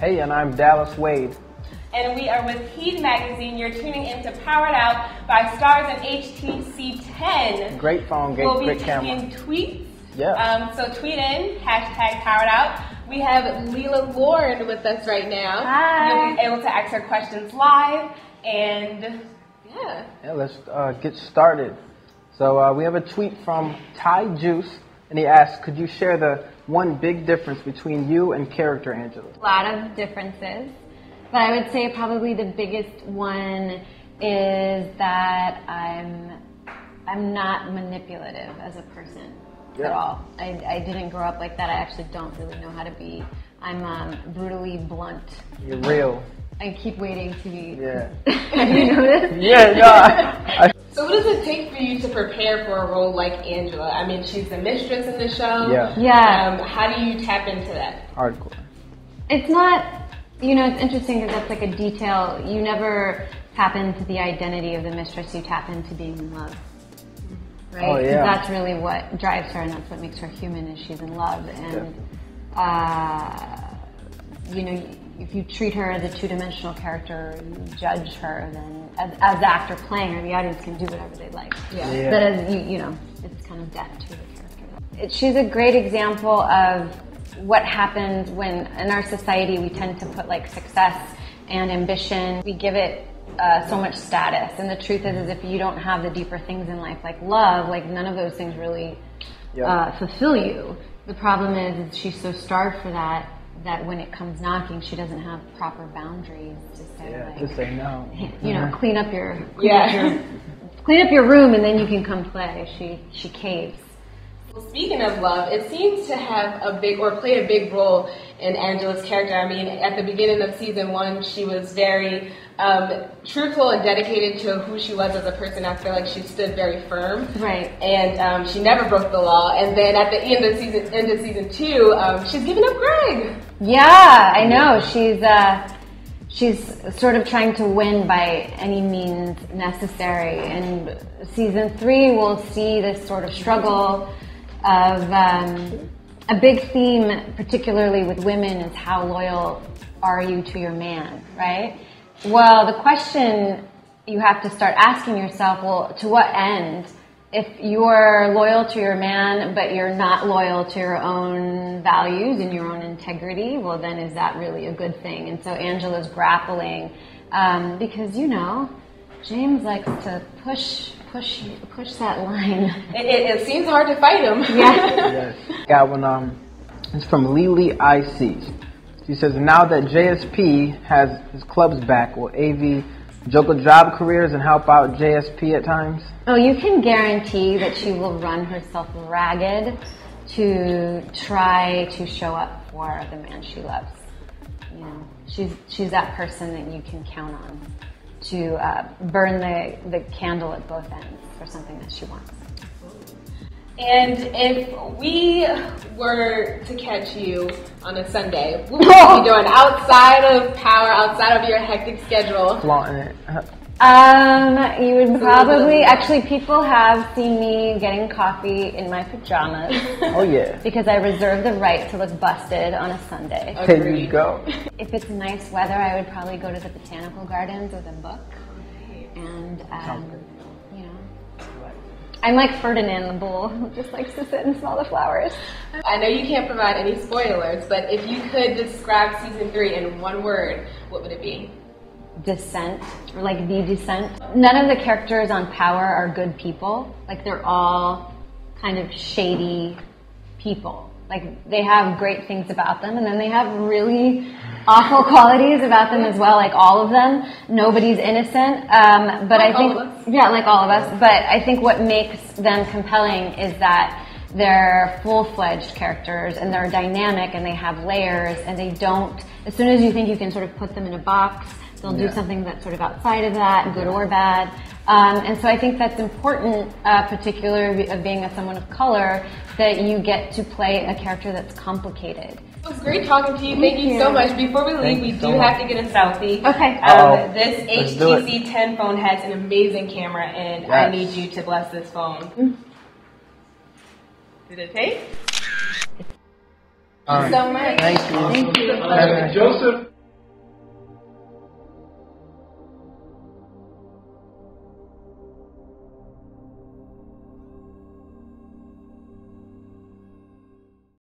Hey, and I'm Dallas Wade. And we are with Heed Magazine. You're tuning into Powered Out by Stars and HTC 10. Great phone, great camera. We'll be taking tweets. Yeah. So tweet in, #Powered Out. We have Lela Loren with us right now. Hi. You'll be able to ask her questions live, and yeah. Yeah, let's get started. So we have a tweet from Ty Juice, and he asks, could you share the one big difference between you and character Angela? A lot of differences, but I would say probably the biggest one is that I'm not manipulative as a person at all. I didn't grow up like that. I actually don't really know how to be. I'm brutally blunt. You're real. I keep waiting to be. Yeah. Have you noticed? Yeah, no. So what does it take for you to prepare for a role like Angela? I mean, she's the mistress in the show. Yeah. Yeah. How do you tap into that? Hardcore. It's not, it's interesting because that's like a detail. You never tap into the identity of the mistress, you tap into being in love. Right? Oh, yeah. 'Cause that's really what drives her and that's what makes her human is she's in love. And, if you treat her as a two-dimensional character, you judge her, then as the actor playing her, the audience can do whatever they like. Yeah. But as it's kind of death to the character. She's a great example of what happens when in our society we tend to put like success and ambition, we give it so much status. And the truth is if you don't have the deeper things in life like love, like none of those things really fulfill you. The problem is she's so starved for that when it comes knocking, she doesn't have proper boundaries to say to say no. Clean up your room and then you can come play. She caves. Well, speaking of love, it seems to have play a big role in Angela's character. I mean, at the beginning of season 1, she was very truthful and dedicated to who she was as a person. I feel like she stood very firm. Right. And she never broke the law. And then at the end of season 2, she's giving up Greg. Yeah, I know. She's sort of trying to win by any means necessary. And season 3, we'll see this sort of struggle of a big theme, particularly with women, is how loyal are you to your man, right? Well, the question you have to start asking yourself, well, to what end? If you're loyal to your man, but you're not loyal to your own values and your own integrity, well, then is that really a good thing? And so Angela's grappling because, James likes to push that line. It seems hard to fight him. Yeah. Yes. Got one. It's from Lily IC. She says, now that JSP has his clubs back, will AV juggle job careers and help out JSP at times? Oh, you can guarantee that she will run herself ragged to try to show up for the man she loves. She's that person that you can count on to burn the candle at both ends for something that she wants. And if we were to catch you on a Sunday, what would you be doing outside of Power, outside of your hectic schedule? Flaunting it. You would probably, actually people have seen me getting coffee in my pajamas. Oh yeah. Because I reserve the right to look busted on a Sunday. There you go. If it's nice weather, I would probably go to the botanical gardens with a book. And, I'm like Ferdinand the bull, who just likes to sit and smell the flowers. I know you can't provide any spoilers, but if you could describe season 3 in one word, what would it be? Descent, or like the descent. None of the characters on Power are good people. Like they're all kind of shady people. Like they have great things about them and then they have really awful qualities about them as well, like all of them. Nobody's innocent. But I think, like all of us. But I think what makes them compelling is that they're full-fledged characters and they're dynamic and they have layers and they don't, as soon as you think you can sort of put them in a box, they'll do something that's sort of outside of that, good or bad. And so I think that's important, particularly of being someone of color, that you get to play a character that's complicated. It was great talking to you. Thank you so much. Before we leave, we do have to get a selfie. Okay. This HTC 10 phone has an amazing camera, and I need you to bless this phone. Did it take? All right. So much. Thank you. Thank you. Joseph.